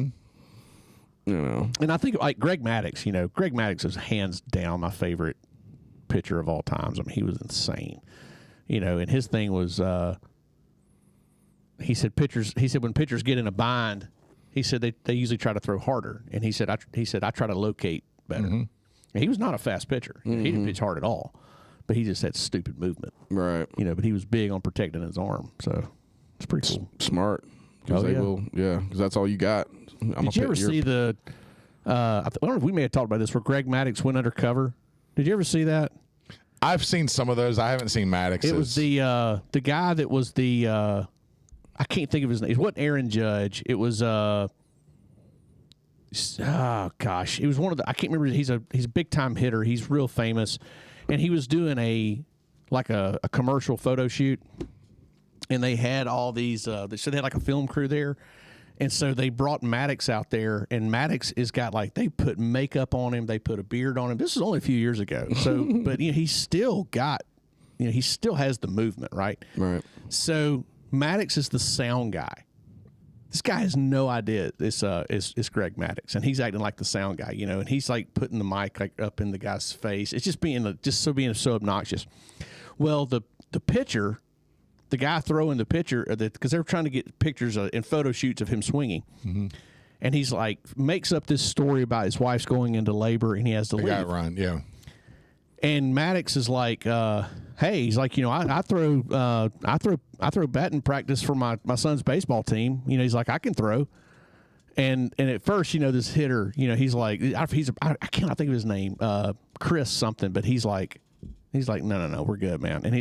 And I think like Greg Maddux, Greg Maddux is hands down my favorite pitcher of all times. I mean, he was insane, and his thing was, he said when pitchers get in a bind, he said they usually try to throw harder, and he said I try to locate better. And he was not a fast pitcher. He didn't pitch hard at all, but he just had stupid movement. Right. But he was big on protecting his arm, so it's pretty cool. Smart. Because because that's all you got. Did you ever see the? I wonder if we may have talked about this where Greg Maddux went undercover. Did you ever see that? I've seen some of those. I haven't seen Maddox's. It was the guy that was the. I can't think of his name. It wasn't Aaron Judge. It was oh gosh, it was one of the. I can't remember. He's a big time hitter. He's real famous, and he was doing a commercial photo shoot, and they had all these. They had like a film crew there, And so they brought Maddox out there, and Maddox has got like, they put makeup on him, they put a beard on him. This was only a few years ago. So, but he's still got, he still has the movement, right? Right. So Maddox is the sound guy. This guy has no idea it's Greg Maddox, and he's acting like the sound guy, and he's like putting the mic like up in the guy's face. It's just being so obnoxious. Well, the pitcher, the guy throwing the pitcher, because they were trying to get pictures and photo shoots of him swinging, and he's like makes up this story about his wife's going into labor and he has to leave. Got it, Ryan. Yeah. And Maddox is like, hey, he's like, I throw batting practice for my son's baseball team. He's like, I can throw. And at first, this hitter, he's like, I cannot think of his name, Chris something, but he's like, no, we're good, man. And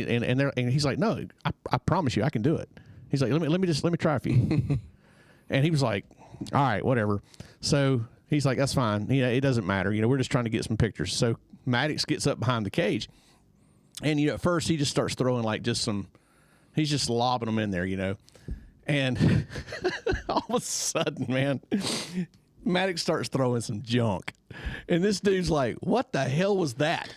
he's like, no, I promise you, I can do it. He's like, let me try for you. And he was like, all right, whatever. So he's like, that's fine. It doesn't matter. We're just trying to get some pictures. So Maddox gets up behind the cage, and at first he just starts throwing like he's just lobbing them in there, and all of a sudden, man, Maddox starts throwing some junk, and this dude's like, "What the hell was that?"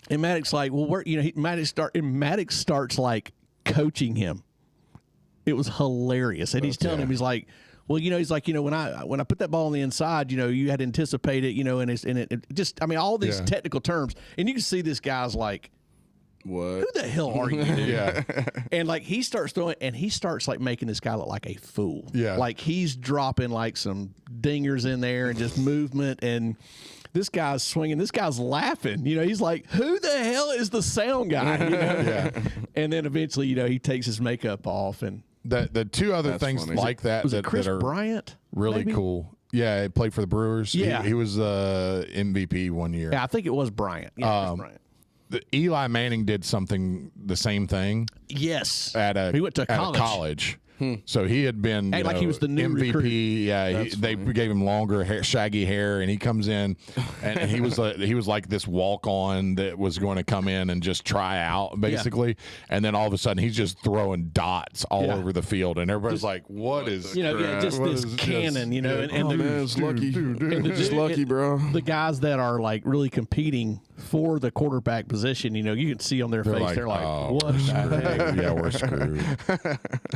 And Maddox like, "Well, Maddox starts like coaching him. It was hilarious, and he's telling him, he's like, well, he's like, when I put that ball on the inside, you had to anticipate it, and it just, all these technical terms, and you can see this guy's like, what? Who the hell are you, dude? Yeah. And like he starts throwing, and he starts like making this guy look like a fool. Yeah. Like he's dropping like some dingers in there and just movement, and this guy's swinging. This guy's laughing. He's like, who the hell is the sound guy? Yeah. And then eventually, he takes his makeup off and. The two other things funny. like that Was it that Chris are Bryant? really maybe? cool. Yeah, he played for the Brewers. Yeah. He was MVP one year. Yeah, I think it was Bryant. Yeah, Chris Bryant. Eli Manning did something the same thing Yes. he went to college. So he had been Like he was the new MVP. recruit. Yeah, they gave him longer hair, shaggy hair, and he comes in, and he was like this walk on that was going to come in and just try out basically, and then all of a sudden he's just throwing dots all over the field, and everybody's like, "What is just what this is cannon, this? and Oh, man, it's lucky. Just lucky, bro. The guys that are like really competing for the quarterback position, you can see on their face, they're like, "Oh, what the heck?" Yeah, we're screwed."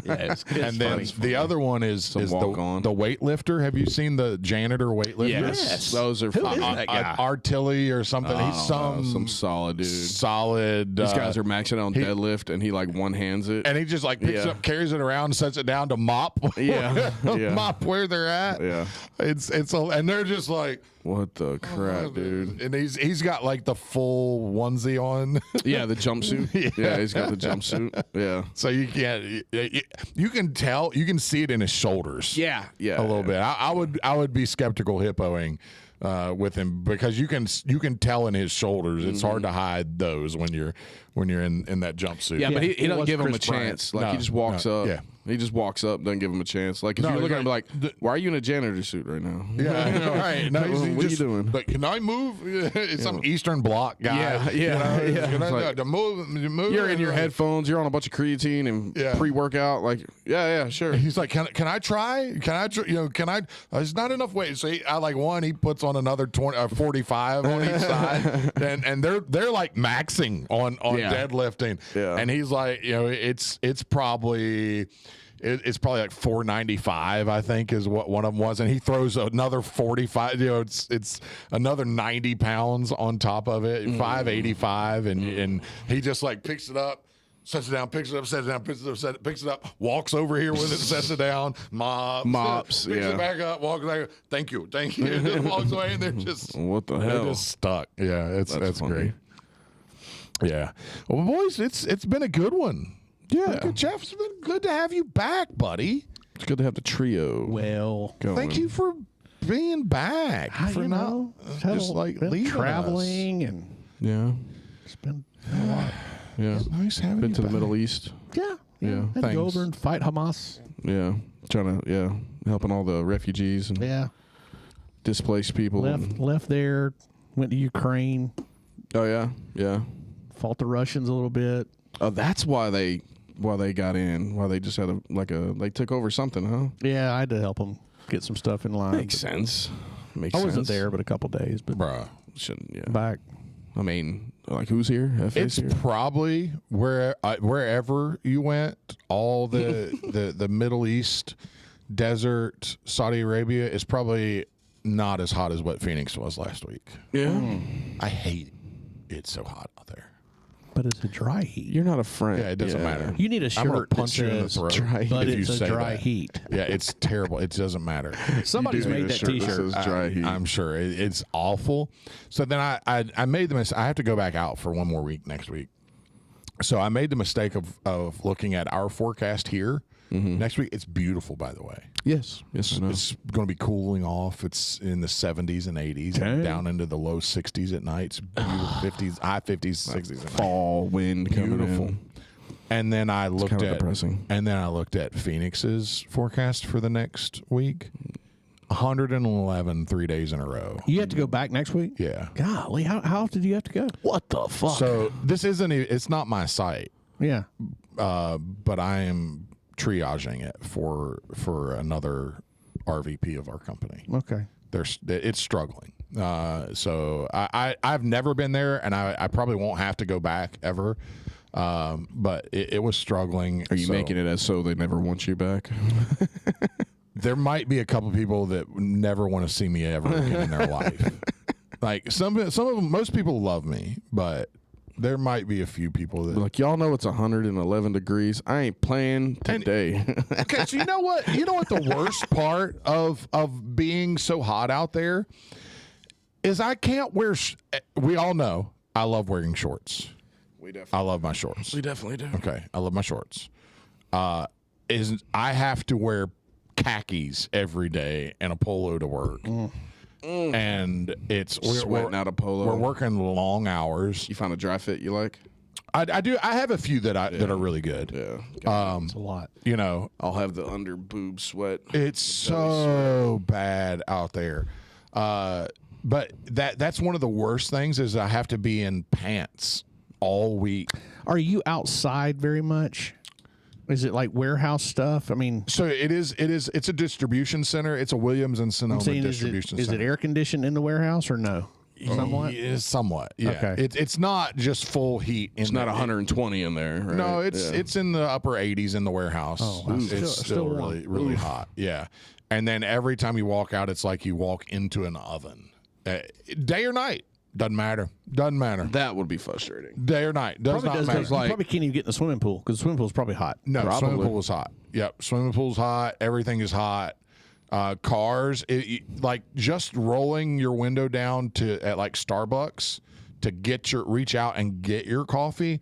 Yeah, it's And then funny. the other one is the weightlifter. Have you seen the janitor weightlifter? Yes. Those are Who fun. is that guy? Artilly or something. He's some solid dude. solid. These guys are maxing out on deadlift, and he like one hands it. and he just like picks it up, carries it around, sets it down to mop. Yeah. Yeah. Mop where they're at. Yeah. And they're just like, What the crap, dude? And he's got like the full onesie on. Yeah, the jumpsuit. Yeah, he's got the jumpsuit. Yeah. So you can't. You can tell. You can see it in his shoulders. Yeah. A little bit. I would be skeptical hippoing with him because you can tell in his shoulders. It's hard to hide those when you're in that jumpsuit. Yeah, but he doesn't give him a Chris Bryant. chance. Like he just walks up. Yeah. He just walks up, doesn't give him a chance. Like if you look at him like, why are you in a janitor suit right now? Yeah, I know, right. No, What are you doing? Like, can I move? It's some Eastern Bloc guy. Yeah. Can I, Like, to move? you're in your headphones. You're on a bunch of creatine and pre-workout. Like, yeah, sure. He's like, can I try? Can I? There's not enough weight. So he puts on another 45 on each side, and they're like maxing on deadlifting. Yeah. And he's like, it's probably. It's probably like 495, I think, is what one of them was, and he throws another 45. It's another 90 pounds on top of it, 585, and he just like picks it up, sets it down, picks it up, sets it down, picks it up, walks over here with it, sets it down, mops, picks it back up, walks back. Thank you, just walks away, and they're just what the hell? They're just stuck. Yeah, that's funny. great. Yeah, well, boys, it's been a good one. Yeah, Jeff, it's been good to have you back, buddy. It's good to have the trio. Well, going. Thank you for being back. For not just like leaving traveling us. and it's been a lot. Yeah, It's nice having been you to back. the Middle East. Yeah. Yeah, Had to go thanks. over and fight Hamas. Yeah, trying to helping all the refugees and displaced people. Left there, went to Ukraine, Oh yeah. fought the Russians a little bit. Oh, that's why they while they got in, while they just had they took over something, huh? Yeah, I had to help them get some stuff in line. Makes sense. Makes I sense. wasn't there, but a couple days. But Bruh. Shouldn't, yeah. back. I mean, like, who's here? FA's It's here? probably wherever you went, all the Middle East, desert, Saudi Arabia is probably not as hot as what Phoenix was last week. Yeah. I hate it. It's so hot out there. But it's a dry heat. You're not a friend. Yeah, it doesn't matter. You need a I'm gonna shirt that punch you in the says throat dry heat. but if you it's a say dry that. heat. Yeah, it's terrible. It doesn't matter. Somebody's You do made need a that shirt that T-shirt. says dry heat. I'm sure it's awful. So then I made the mistake. I have to go back out for one more week next week. So I made the mistake of looking at our forecast here. Next week, it's beautiful, by the way. Yes. I know. It's going to be cooling off. It's in the 70s and 80s, Okay. down into the low 60s at night. It's beautiful. 50s, high 50s, 60s at night. Fall wind coming Beautiful. in. And then I looked kinda at depressing. And then I looked at Phoenix's forecast for the next week. 111 3 days in a row. You have to go back next week? Yeah. Golly, how often do you have to go? What the fuck? So this isn't. It's not my site, yeah. but I am triaging it for another RVP of our company. Okay. It's struggling. So I've never been there, and I probably won't have to go back ever. But it was struggling. Are you making it as so they never want you back? There might be a couple people that never want to see me ever again in their life. Like some of them, most people love me, but there might be a few people that Like, y'all know it's 111 degrees. I ain't playing today. Okay, so you know what? You know what the worst part of being so hot out there is I can't wear we all know I love wearing shorts. I love my shorts. We definitely do. Okay, I love my shorts. I have to wear khakis every day and a polo to work. And we're Sweating out a polo. We're working long hours. You found a dry fit you like? I do. I have a few that are really good. Yeah. It's a lot. You know, I'll have the under boob sweat. it's so bad out there. But that's one of the worst things is I have to be in pants all week. Are you outside very much? Is it like warehouse stuff? I mean, So it's a distribution center. It's a Williams and Sonoma saying distribution is center. it air conditioned in the warehouse or no? Somewhat. Somewhat. Yeah. Okay. It's not just full heat. It's not 120 in there, right? No, it's Yeah. it's in the upper 80s in the warehouse. Oh, wow. It's still warm. really really hot. Yeah. And then every time you walk out, it's like you walk into an oven. Day or night, doesn't matter. Doesn't matter. That would be frustrating. Day or night, does Probably not does. matter. You probably can't even get in the swimming pool because the swimming pool's probably hot. No, Probably. swimming pool is hot. Yep, swimming pool's hot. Everything is hot. Cars, like just rolling your window down at like Starbucks to reach out and get your coffee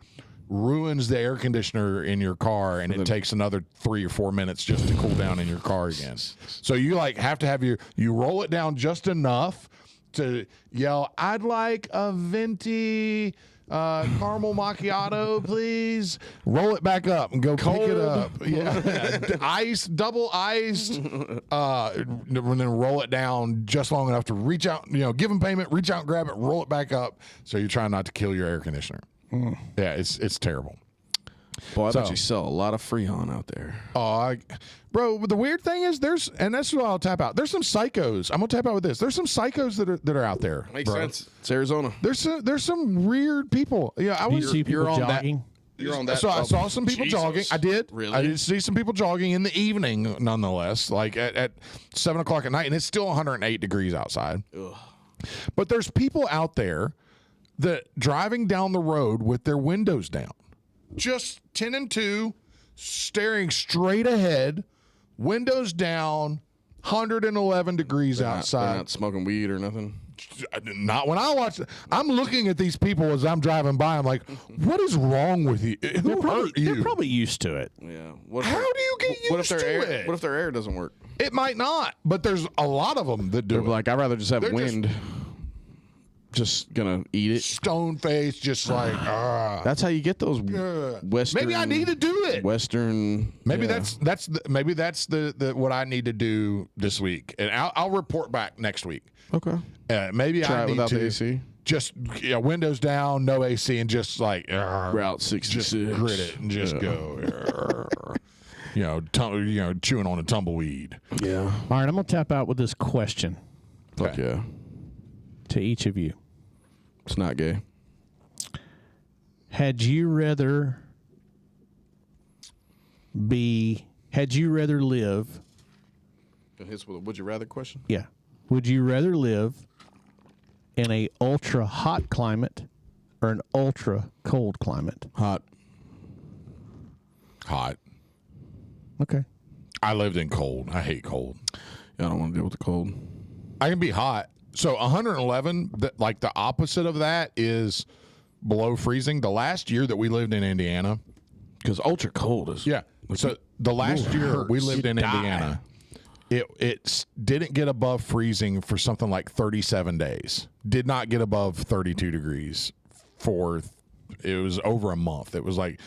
ruins the air conditioner in your car, and it takes another 3 or 4 minutes just to cool down in your car again. So you like have to have you roll it down just enough to yell, "I'd like a venti caramel macchiato, please." Roll it back up and go pick it up. Yeah, double iced, and then roll it down just long enough to reach out. Give them payment, reach out, and grab it, roll it back up. So you're trying not to kill your air conditioner. Yeah, it's terrible. Boy, I bet you sell a lot of Freon out there. Bro, the weird thing is and that's what I'll tap out. There's some psychos. I'm gonna tap out with this. There's some psychos that are out there. Makes bro. sense. It's Arizona. There's some weird people. Yeah, I Do you was. see people on that- jogging? You're on that. So I saw some people Jesus. jogging. I did. Really? I did see some people jogging in the evening, nonetheless, like at 7 o'clock at night, and it's still 108 degrees outside. Ugh. But there's people out there that driving down the road with their windows down, just 10 and 2, staring straight ahead, windows down, 111 degrees They're outside. not smoking weed or nothing. Not when I watch it. I'm looking at these people as I'm driving by. I'm like, what is wrong with you? Who hurt you? They're probably used to it. Yeah. How do you get used What if their to air? it? What if their air doesn't work? It might not, but there's a lot of them that do They're it. like, I'd rather just have They're wind. Just gonna eat it. Stone face, just like, That's how you get those Western. maybe I need to do it. Western. Maybe yeah. that's the what I need to do this week, and I'll report back next week. okay. Maybe Try I it need without to the AC. just windows down, no AC, and just like Route 66. just grit it and just go. Chewing on a tumbleweed. Yeah. All right, I'm gonna tap out with this question Fuck yeah. to each of you. It's not gay. Had you rather live? Hits with a would you rather question? Yeah. Would you rather live in a ultra hot climate or an ultra cold climate? Hot. Okay. I lived in cold. I hate cold. Yeah, I don't want to deal with the cold. I can be hot. So 111, like the opposite of that is below freezing. The last year that we lived in Indiana, Because ultra cold is. yeah. So the last year we lived in Indiana, it didn't get above freezing for something like 37 days. Did not get above 32 degrees it was over a month. It was like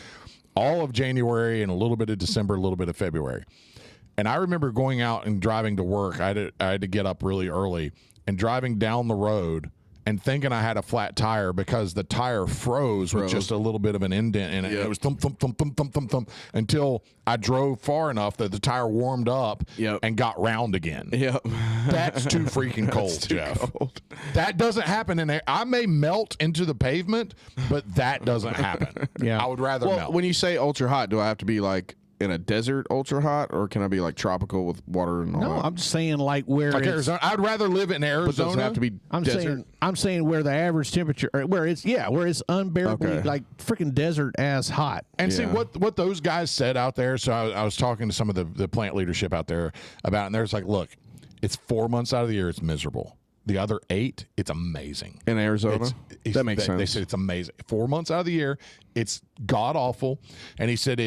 all of January and a little bit of December, a little bit of February. And I remember going out and driving to work. I had to get up really early and driving down the road and thinking I had a flat tire because the tire froze with just a little bit of an indent in it. Yep. And it was thump, thump, thump, thump, thump, thump, thump until I drove far enough that the tire warmed up and got round again. Yep. That's too freaking cold, Too Jeff. cold. That doesn't happen in there. I may melt into the pavement, but that doesn't happen. Yeah. I would rather melt. When you say ultra hot, do I have to be like in a desert ultra hot, or can I be like tropical with water and all No, that? I'm just saying like where Like it's, Arizona, I'd rather live in Arizona. But does it have to be desert? I'm saying where the average temperature, or where it's unbearably Okay. like freaking desert ass hot. And see Yeah. what those guys said out there. So I was talking to some of the plant leadership out there about it, and there's like, look, it's 4 months out of the year it's miserable. The other 8, it's amazing. In Arizona? That makes sense. They said it's amazing. 4 months out of the year, it's god awful. And he said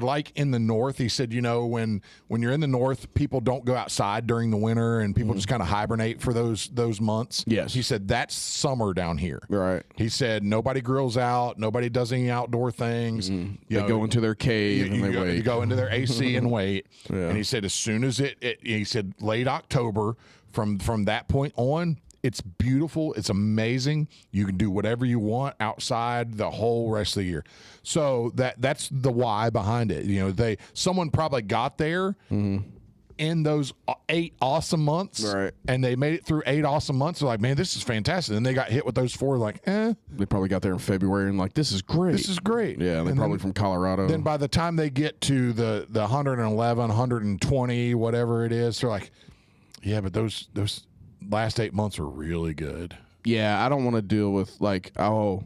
like in the north, he said, when you're in the north, people don't go outside during the winter and people just kind of hibernate for those months. Yes. He said that's summer down here. Right. He said nobody grills out, nobody does any outdoor things. They go into their cave and they wait. You go into their AC and wait. Yeah. And he said as soon as he said late October, from that point on, it's beautiful. It's amazing. You can do whatever you want outside the whole rest of the year. So that's the why behind it. Someone probably got there in those 8 awesome months, Right. and they made it through 8 awesome months. They're like, man, this is fantastic. And they got hit with those 4, like, They probably got there in February and like, this is great. this is great. Yeah, they're And probably then, from Colorado. then by the time they get to the 111, 120, whatever it is, they're like, yeah, but those last 8 months are really good. Yeah, I don't want to deal with like, oh,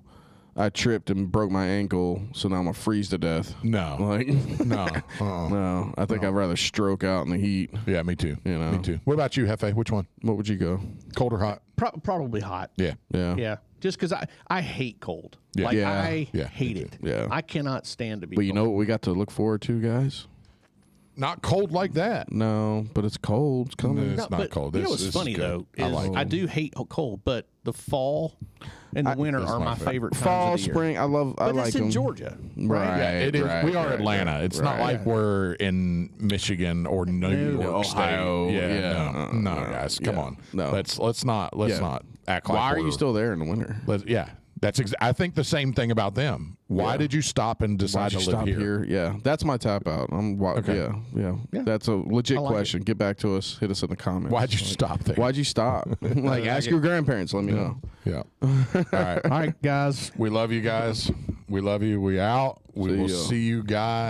I tripped and broke my ankle, so now I'm gonna freeze to death. No, Like, no, no, I think I'd rather stroke out in the heat. Yeah, me too. You know. Me too. What about you, Hefe? Which one? What would you go? Cold or hot? Probably hot. Yeah. Yeah. Yeah. Just because I hate cold. Yeah. Like Yeah. I Yeah. hate it. Yeah. I cannot stand to be But you cold. know what we got to look forward to, guys? Not cold like that. No, but it's cold. It's coming. It's not but cold. You know This what's is funny good. though I is like I do hate cold, but the fall and the winter That's are my my favorite. favorite times Fall, of the year. spring. I But like it's in them. Georgia, Right. Yeah, it is. right, We are right, Atlanta. right, It's not right. like we're in Michigan or New York Ohio. State. Yeah. No, guys, come Yeah. on. No. Let's not act like. Why are we're- you still there in the winter? Yeah, that's. I think the same thing about them. Why did you stop and decide Why'd you to live stop here? Yeah, that's my tap out. Okay. Yeah. That's a legit question. Get back to us. Hit us in the comments. Why'd you stop there? Why'd you stop? Like, ask your grandparents. Let me know. Yeah. All right. All right, guys. We love you guys. We love you. We out. We See will ya. see you guys.